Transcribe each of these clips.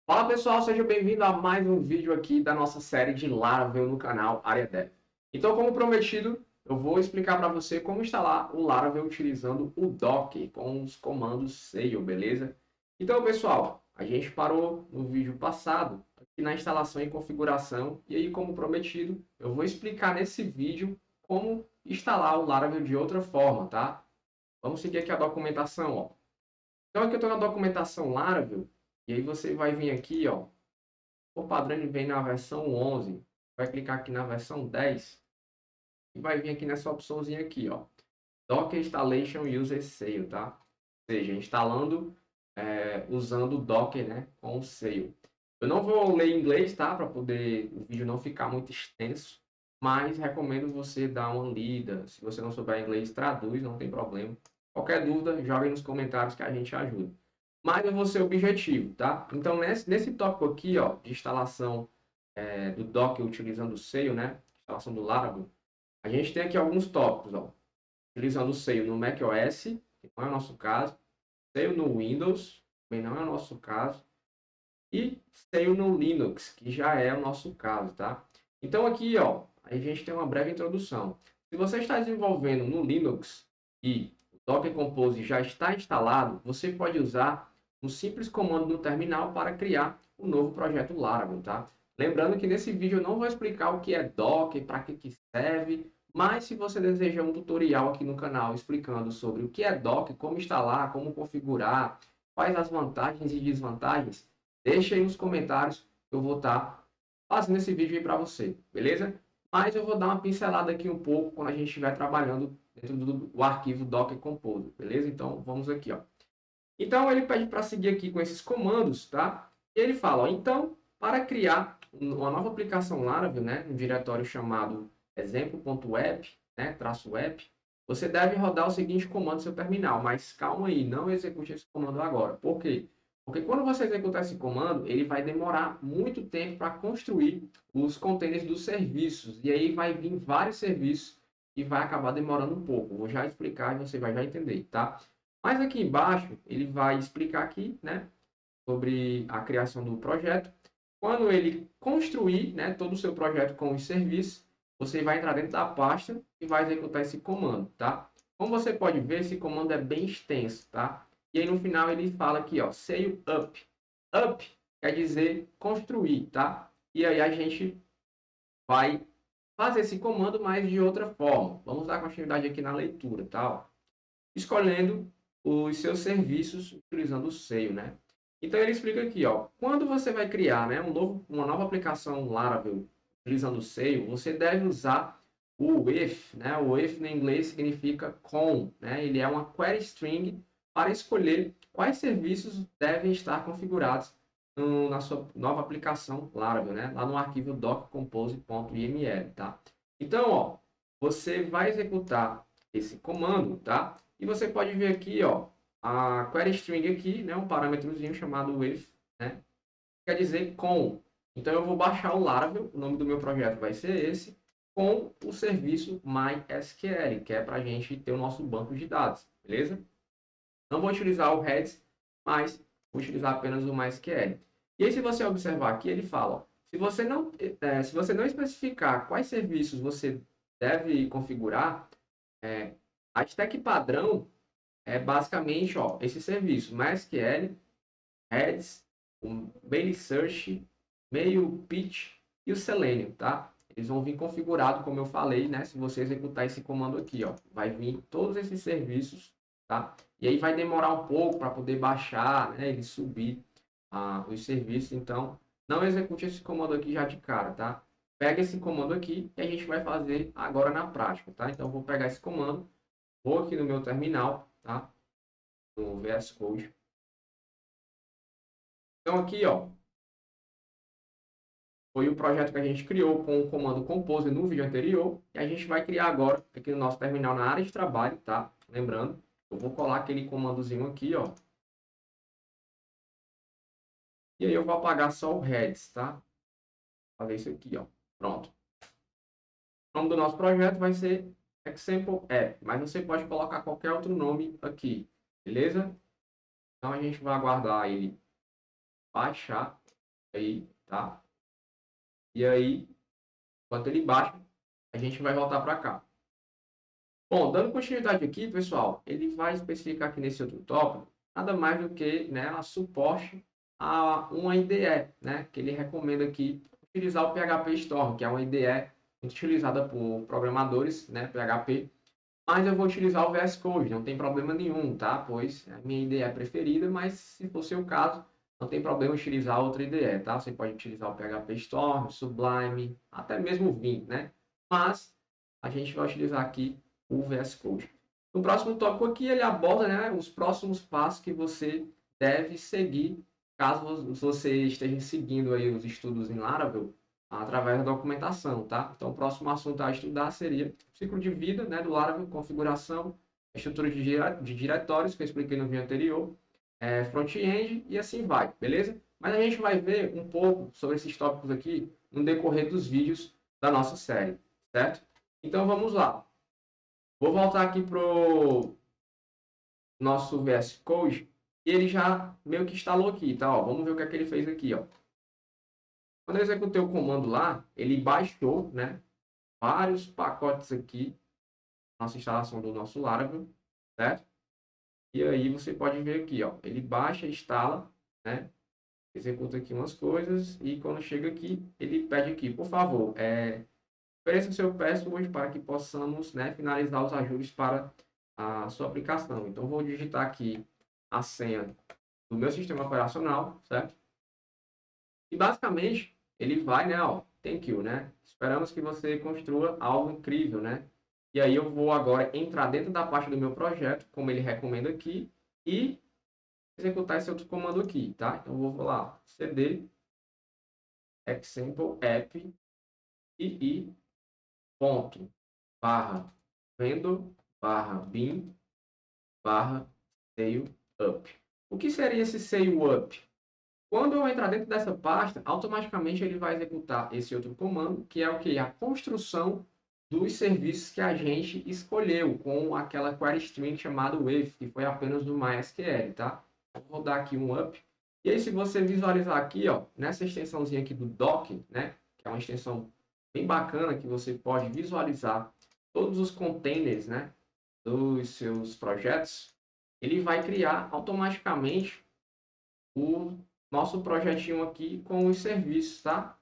Fala pessoal, seja bem-vindo a mais um vídeo aqui da nossa série de Laravel no canal Área Dev. Então, como prometido, eu vou explicar para você como instalar o Laravel utilizando o Docker com os comandos Sail, beleza? Então, pessoal, a gente parou no vídeo passado aqui na instalação e configuração e aí, como prometido, eu vou explicar nesse vídeo como instalar o Laravel de outra forma, tá? Vamos seguir aqui a documentação, ó. Então, aqui eu estou na documentação Laravel e aí você vai vir aqui, ó. Por padrão, ele vem na versão 11. Vai clicar aqui na versão 10 e vai vir aqui nessa opçãozinha aqui, ó. Docker Installation User Sail, tá? Ou seja, instalando, usando o Docker, né, com o Sail. Eu não vou ler em inglês, tá? Para poder o vídeo não ficar muito extenso, mas recomendo você dar uma lida. Se você não souber inglês, traduz, não tem problema. Qualquer dúvida, jogue nos comentários que a gente ajuda. Mas eu vou ser objetivo, tá? Então, nesse tópico aqui, ó, de instalação do Docker utilizando o Sail, né? Instalação do Laravel, a gente tem aqui alguns tópicos, ó. Utilizando o Sail no macOS, que não é o nosso caso. Sail no Windows, também não é o nosso caso. E Sail no Linux, que já é o nosso caso, tá? Então aqui, ó, a gente tem uma breve introdução. Se você está desenvolvendo no Linux e o Docker Compose já está instalado, você pode usar um simples comando no terminal para criar um novo projeto Laravel, tá? Lembrando que nesse vídeo eu não vou explicar o que é Docker, para que serve, mas se você deseja um tutorial aqui no canal explicando sobre o que é Docker, como instalar, como configurar, quais as vantagens e desvantagens, deixa aí nos comentários que eu vou estar fazendo esse vídeo aí para você, beleza? Mas eu vou dar uma pincelada aqui um pouco quando a gente estiver trabalhando dentro do arquivo Docker Compose, beleza? Então vamos aqui, ó. Então ele pede para seguir aqui com esses comandos, tá? E ele fala, ó, então, para criar uma nova aplicação Laravel, né, um diretório chamado exemplo.app, né, -app, você deve rodar o seguinte comando no seu terminal, mas calma aí, não execute esse comando agora. Por quê? Porque quando você executar esse comando, ele vai demorar muito tempo para construir os containers dos serviços. E aí vai vir vários serviços e vai acabar demorando um pouco. Vou já explicar e você vai já entender, tá? Mas aqui embaixo, ele vai explicar aqui, né, sobre a criação do projeto. Quando ele construir, né, todo o seu projeto com os serviços, você vai entrar dentro da pasta e vai executar esse comando, tá? Como você pode ver, esse comando é bem extenso, tá? E aí no final ele fala aqui, ó, sail up. Up quer dizer construir, tá? E aí a gente vai fazer esse comando, mas de outra forma. Vamos dar continuidade aqui na leitura, tá? Ó, escolhendo os seus serviços utilizando o Sail, né? Então ele explica aqui, ó, quando você vai criar, né, uma nova aplicação Laravel utilizando o Sail, você deve usar o if, né? O if no inglês significa com, né? Ele é uma query string para escolher quais serviços devem estar configurados na sua nova aplicação Laravel, né? Lá no arquivo doccompose.iml, tá? Então, ó, você vai executar esse comando, tá? E você pode ver aqui, ó, a query string aqui, né, um parâmetrozinho chamado with, né, quer dizer com. Então eu vou baixar o Laravel, o nome do meu projeto vai ser esse, com o serviço MySQL, que é para a gente ter o nosso banco de dados, beleza? Não vou utilizar o Redis, mas vou utilizar apenas o MySQL. E aí se você observar aqui, ele fala, ó, se você não especificar quais serviços você deve configurar, a stack padrão é basicamente, ó, esse serviço, MySQL, Redis, o Mail Search, Mail Pitch e o Selenium, tá? Eles vão vir configurados, como eu falei, né? Se você executar esse comando aqui, ó, vai vir todos esses serviços, tá? E aí vai demorar um pouco para poder baixar, né? Ele subir os serviços. Então, não execute esse comando aqui já de cara, tá? Pega esse comando aqui e a gente vai fazer agora na prática, tá? Então, eu vou pegar esse comando, vou aqui no meu terminal, tá? No VS Code. Então aqui, ó, foi o projeto que a gente criou com o comando compose no vídeo anterior. E a gente vai criar agora aqui no nosso terminal na área de trabalho, tá? Lembrando, eu vou colar aquele comandozinho aqui, ó. E aí eu vou apagar só o heads, tá? Vou fazer isso aqui, ó. Pronto. O nome do nosso projeto vai ser Example App, mas você pode colocar qualquer outro nome aqui, beleza? Então a gente vai aguardar ele baixar. Aí, tá? E aí, enquanto ele baixa, a gente vai voltar para cá. Bom, dando continuidade aqui, pessoal, ele vai especificar aqui nesse outro tópico nada mais do que, né, a suporte a uma IDE, né, que ele recomenda aqui utilizar o PHP Storm, que é uma IDE muito utilizada por programadores, né, PHP, mas eu vou utilizar o VS Code, não tem problema nenhum, tá? Pois a minha IDE preferida, mas se for seu caso, não tem problema utilizar outra IDE, tá? Você pode utilizar o PHP Storm, Sublime, até mesmo o Vim, né? Mas a gente vai utilizar aqui o VS Code. No próximo tópico aqui, ele aborda, né, os próximos passos que você deve seguir caso você esteja seguindo aí os estudos em Laravel através da documentação, tá? Então, o próximo assunto a estudar seria o ciclo de vida, né, do Laravel, configuração, estrutura de diretórios, que eu expliquei no vídeo anterior, front-end e assim vai, beleza? Mas a gente vai ver um pouco sobre esses tópicos aqui no decorrer dos vídeos da nossa série, certo? Então, vamos lá. Vou voltar aqui para o nosso VS Code e ele já meio que instalou aqui, tá? Ó, vamos ver o que é que ele fez aqui, ó. Quando eu executei o comando lá, ele baixou, né, vários pacotes aqui, nossa instalação do nosso Laravel, certo? E aí você pode ver aqui, ó, ele baixa, instala, né, executa aqui umas coisas e quando chega aqui, ele pede aqui, por favor, ofereça o seu password para que possamos, né, finalizar os ajustes para a sua aplicação. Então, vou digitar aqui a senha do meu sistema operacional, certo? E basicamente, ele vai, né, ó, thank you, né? Esperamos que você construa algo incrível, né? E aí eu vou agora entrar dentro da parte do meu projeto, como ele recomenda aqui, e executar esse outro comando aqui, tá? Então eu vou lá, cd example app e ponto barra vendor barra bin barra sail up. O que seria esse sail up? Quando eu entrar dentro dessa pasta, automaticamente ele vai executar esse outro comando, que é o que? A construção dos serviços que a gente escolheu com aquela query string chamada with, que foi apenas do MySQL, tá? Eu vou dar aqui um up. E aí, se você visualizar aqui, ó, nessa extensãozinha aqui do doc, né, que é uma extensão bem bacana que você pode visualizar todos os containers, né, dos seus projetos, ele vai criar automaticamente o nosso projetinho aqui com os serviços, tá?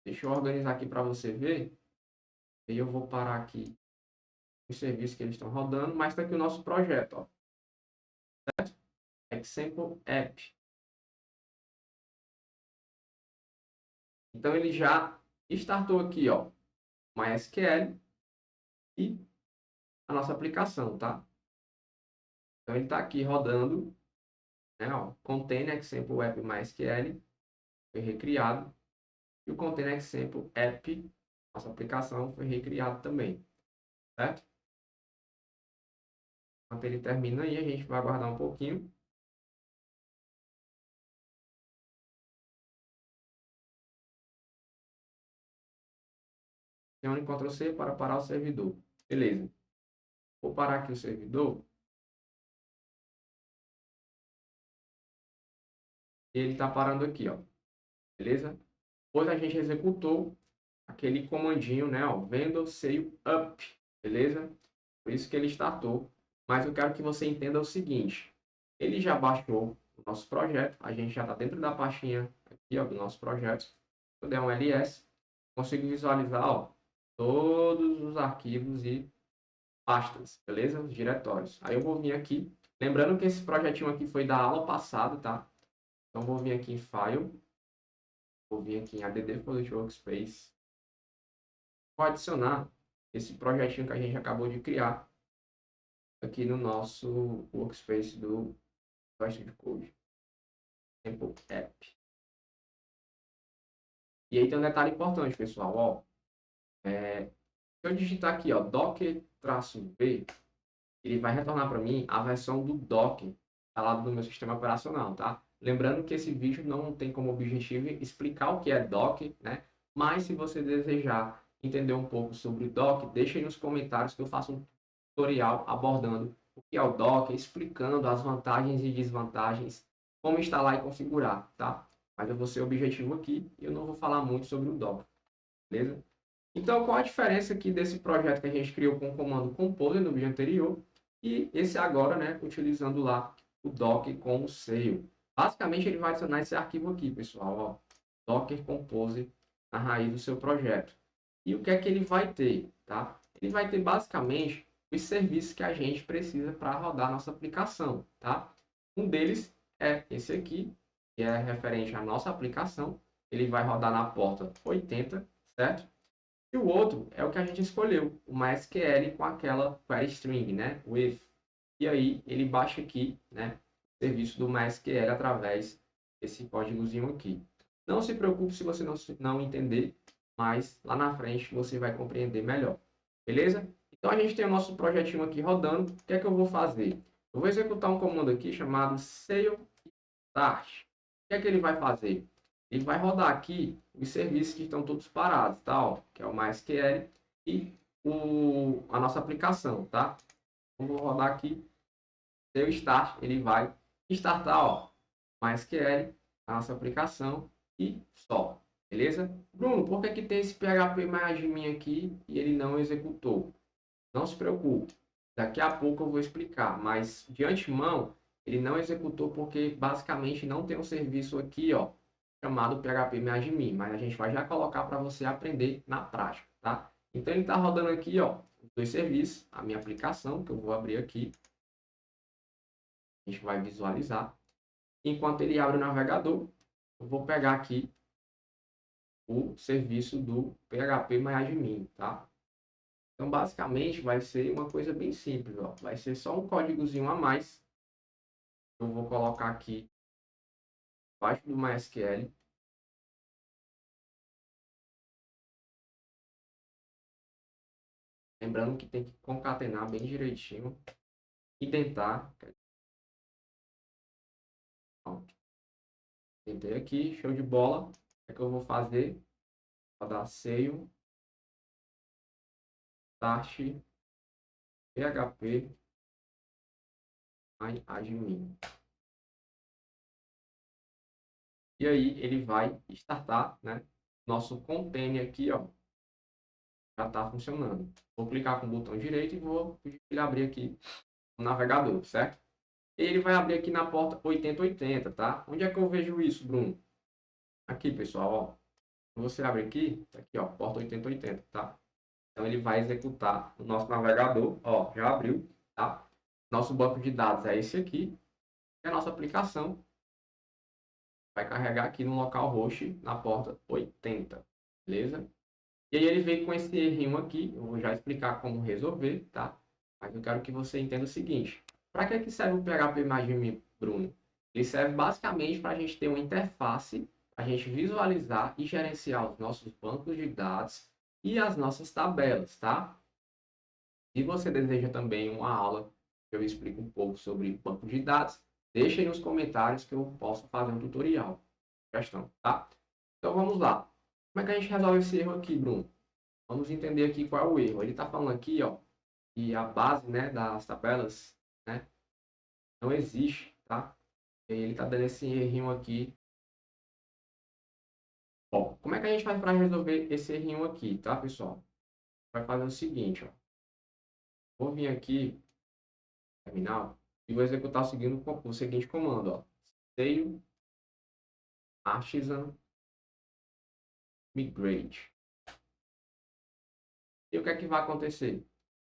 Deixa eu organizar aqui para você ver. E eu vou parar aqui os serviços que eles estão rodando, mas está aqui o nosso projeto, ó. Certo? Example App. Então ele já startou aqui, ó, MySQL e a nossa aplicação, tá? Então ele está aqui rodando, né, ó, Container Example App MySQL foi recriado e o Container Example App, nossa aplicação, foi recriado também, certo? Enquanto ele termina aí, a gente vai aguardar um pouquinho. Tem um Ctrl+C para parar o servidor. Beleza. Vou parar aqui o servidor. E ele está parando aqui, ó. Beleza? Depois a gente executou aquele comandinho, né? Ó, vendor sail up. Beleza? Por isso que ele startou. Mas eu quero que você entenda o seguinte. Ele já baixou o nosso projeto. A gente já está dentro da pastinha aqui, ó, do nosso projeto. Se eu der um ls, consigo visualizar, ó, todos os arquivos e pastas, beleza? Os diretórios. Aí eu vou vir aqui. Lembrando que esse projetinho aqui foi da aula passada, tá? Então vou vir aqui em File. Vou vir aqui em add for workspace. Vou adicionar esse projetinho que a gente acabou de criar aqui no nosso workspace do Studio Code. Sample App. E aí tem um detalhe importante, pessoal. Ó, se eu digitar aqui, ó, docker-v, ele vai retornar para mim a versão do Docker instalado no meu sistema operacional, tá? Lembrando que esse vídeo não tem como objetivo explicar o que é Docker, né? Mas se você desejar entender um pouco sobre o Docker, deixa aí nos comentários que eu faço um tutorial abordando o que é o Docker, explicando as vantagens e desvantagens, como instalar e configurar, tá? mas eu vou ser objetivo aqui e eu não vou falar muito sobre o Docker, beleza? Então, qual a diferença aqui desse projeto que a gente criou com o comando compose no vídeo anterior e esse agora, né, utilizando lá o Docker com o Sail? Basicamente, ele vai adicionar esse arquivo aqui, pessoal, ó, Docker Compose na raiz do seu projeto. E o que é que ele vai ter, tá? Ele vai ter basicamente os serviços que a gente precisa para rodar nossa aplicação, tá? Um deles é esse aqui, que é referente à nossa aplicação. Ele vai rodar na porta 80, certo? E o outro é o que a gente escolheu, o MySQL com aquela query string, né? With. E aí ele baixa aqui, né? O serviço do MySQL através desse códigozinho aqui. Não se preocupe se você não entender, mas lá na frente você vai compreender melhor. Beleza? Então a gente tem o nosso projetinho aqui rodando. O que é que eu vou fazer? Eu vou executar um comando aqui chamado sail start. O que é que ele vai fazer? Ele vai rodar aqui os serviços que estão todos parados, tá? Ó, que é o MySQL e a nossa aplicação, tá? Eu vou rodar aqui, deu start, ele vai startar, ó, MySQL, a nossa aplicação e só, beleza? Bruno, por que que tem esse PHP MyAdmin aqui e ele não executou? Não se preocupe, daqui a pouco eu vou explicar, mas de antemão ele não executou porque basicamente não tem um serviço aqui, ó, chamado PHP MyAdmin, mas a gente vai já colocar para você aprender na prática, tá? Então ele está rodando aqui, ó, os dois serviços, a minha aplicação, que eu vou abrir aqui, a gente vai visualizar. Enquanto ele abre o navegador, eu vou pegar aqui o serviço do PHP MyAdmin, tá? Então, basicamente, vai ser uma coisa bem simples, ó. Vai ser só um códigozinho a mais. Eu vou colocar aqui embaixo do MySQL. Lembrando que tem que concatenar bem direitinho. Indentar. Pronto. Tentei aqui, show de bola. O que é que eu vou fazer? Vou dar sail start php myadmin. E aí ele vai startar, né? Nosso container aqui, ó, já está funcionando. Vou clicar com o botão direito e vou pedir para ele abrir aqui o navegador, certo? E ele vai abrir aqui na porta 8080, tá? Onde é que eu vejo isso, Bruno? Aqui, pessoal, ó. Quando você abre aqui, tá aqui, ó, porta 8080, tá? Então ele vai executar o nosso navegador, ó, já abriu, tá? Nosso banco de dados é esse aqui. E a nossa aplicação vai carregar aqui no local host na porta 80, beleza? E aí ele vem com esse errinho aqui, eu vou já explicar como resolver, tá? Mas eu quero que você entenda o seguinte. Para que serve o PHP Imagine, Bruno? Ele serve basicamente para a gente ter uma interface, a gente visualizar e gerenciar os nossos bancos de dados e as nossas tabelas, tá? Se você deseja também uma aula que eu explico um pouco sobre banco de dados, deixe aí nos comentários que eu posso fazer um tutorial. Questão, tá? Então vamos lá. Como é que a gente resolve esse erro aqui, Bruno? Vamos entender aqui qual é o erro. Ele está falando aqui, ó, que a base, né, das tabelas, né, não existe, tá? E ele está dando esse errinho aqui. Bom, como é que a gente faz para resolver esse errinho aqui, tá, pessoal? Vai fazer o seguinte, ó. Vou vir aqui, terminal, e vou executar o seguinte comando, ó. Sail artisan migrate. E o que é que vai acontecer?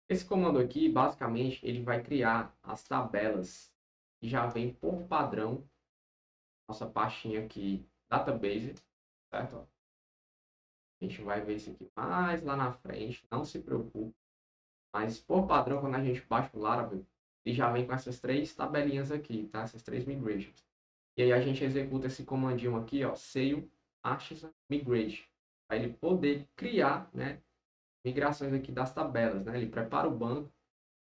Esse comando aqui, basicamente, ele vai criar as tabelas que já vem por padrão, nossa pastinha aqui, database, certo? A gente vai ver isso aqui mais lá na frente, não se preocupe. Mas por padrão, quando a gente baixa o Laravel, ele já vem com essas três tabelinhas aqui, tá? Essas três migrations. E aí a gente executa esse comandinho aqui, ó, sail artisan migrate, para ele poder criar, né, migrações aqui das tabelas, né? Ele prepara o banco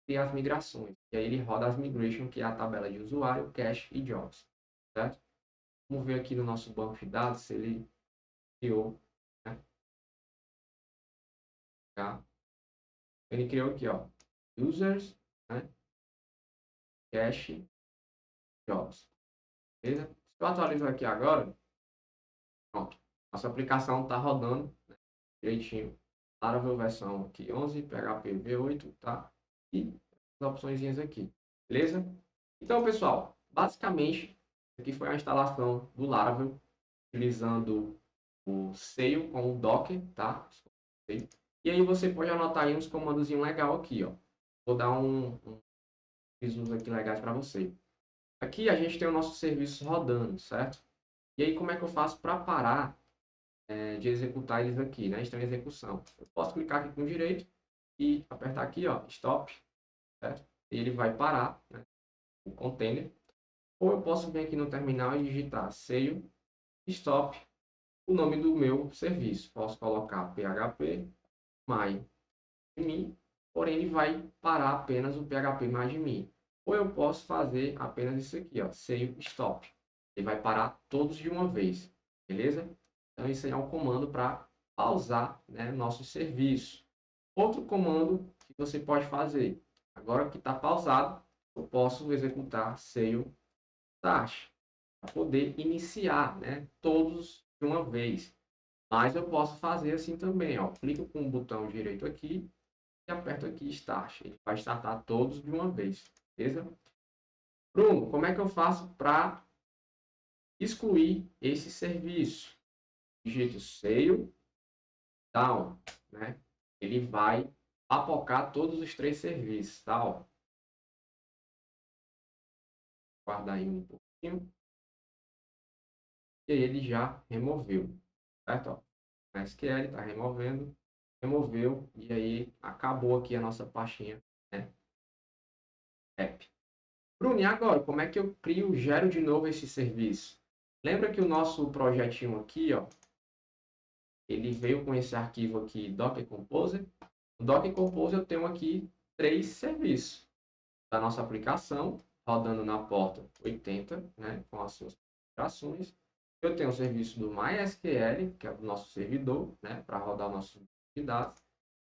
e as migrações. E aí ele roda as migrations, que é a tabela de usuário, cache e jobs, certo? Vamos ver aqui no nosso banco de dados se ele criou, né? Tá? Ele criou aqui, ó, users, né? Cache, jobs. Beleza? Se eu atualizar aqui agora, Pronto. Nossa aplicação está rodando, né, direitinho. Laravel versão aqui 11, PHP V8, tá? E as opções aqui, beleza? Então, pessoal, basicamente, aqui foi a instalação do Laravel, utilizando o Sail com o Docker, tá? E aí você pode anotar aí uns comandos legal aqui, ó. Vou dar um avisos aqui legais para você. Aqui a gente tem o nosso serviço rodando, certo? E aí como é que eu faço para parar de executar eles aqui, né? Estão em execução. Eu posso clicar aqui com direito e apertar aqui, ó, stop, certo? E ele vai parar, né, o container. Ou eu posso vir aqui no terminal e digitar sail stop, o nome do meu serviço. Posso colocar php my admin, porém ele vai parar apenas o php my admin. Ou eu posso fazer apenas isso aqui, ó, save stop. Ele vai parar todos de uma vez, beleza? Então isso aí é um comando para pausar, né, nosso serviço. Outro comando que você pode fazer, agora que está pausado, eu posso executar save start para poder iniciar, né, todos de uma vez. Mas eu posso fazer assim também, ó, clico com o botão direito aqui e aperto aqui Start. Ele vai startar todos de uma vez, beleza? Bruno, como é que eu faço para excluir esse serviço? Digito Sail Down, né? Ele vai apocar todos os 3 serviços, tá? Ó. Guardar aí um pouquinho. E aí ele já removeu, certo? Ó. A SQL está removendo, removeu e aí acabou aqui a nossa pastinha, né? App. Bruno, e agora, como é que eu crio, gero de novo esse serviço? Lembra que o nosso projetinho aqui, ó, ele veio com esse arquivo aqui, Docker Composer. No Docker Composer eu tenho aqui 3 serviços da nossa aplicação, rodando na porta 80, né, com as suas configurações. Eu tenho o serviço do MySQL, que é o nosso servidor, né, para rodar o nosso banco de dados.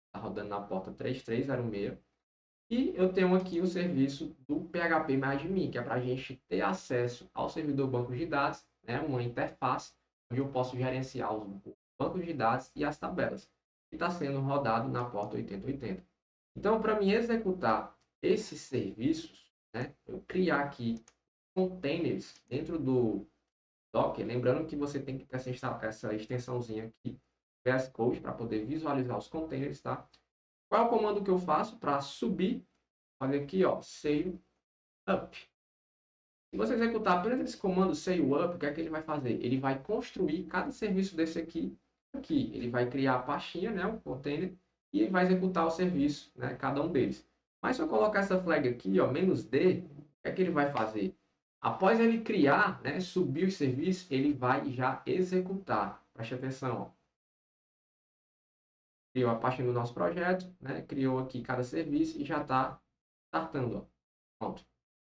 Está rodando na porta 3306. E eu tenho aqui o serviço do PHP que é para a gente ter acesso ao servidor banco de dados, né, uma interface, onde eu posso gerenciar os bancos de dados e as tabelas, que está sendo rodado na porta 8080. Então, para mim executar esses serviços, né, eu criar aqui containers dentro do Docker, lembrando que você tem que ter essa extensãozinha aqui, VS Code, para poder visualizar os containers, tá? Qual é o comando que eu faço para subir? Olha aqui, ó, sail up. Se você executar apenas esse comando sail up, o que é que ele vai fazer? Ele vai construir cada serviço desse aqui. Ele vai criar a pastinha, né, o container, e vai executar o serviço, né, cada um deles. Mas se eu colocar essa flag aqui, ó, -d, o que é que ele vai fazer? Após ele criar, né, subir os serviços, ele vai já executar. Preste atenção, ó. Criou a pastinha do nosso projeto, né, criou aqui cada serviço e já está startando, ó. Pronto.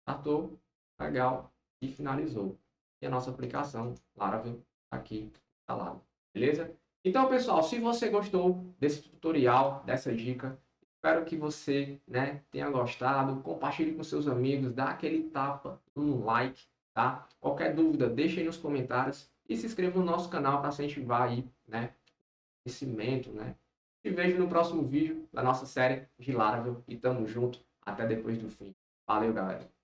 Startou, legal, e finalizou. E a nossa aplicação Laravel está aqui instalada. Beleza? Então, pessoal, se você gostou desse tutorial, dessa dica, espero que você, né, tenha gostado. Compartilhe com seus amigos, dá aquele tapa no like, tá? Qualquer dúvida, deixe aí nos comentários e se inscreva no nosso canal para incentivar aí, né, conhecimento, né? Te vejo no próximo vídeo da nossa série de Laravel e tamo junto até depois do fim. Valeu, galera!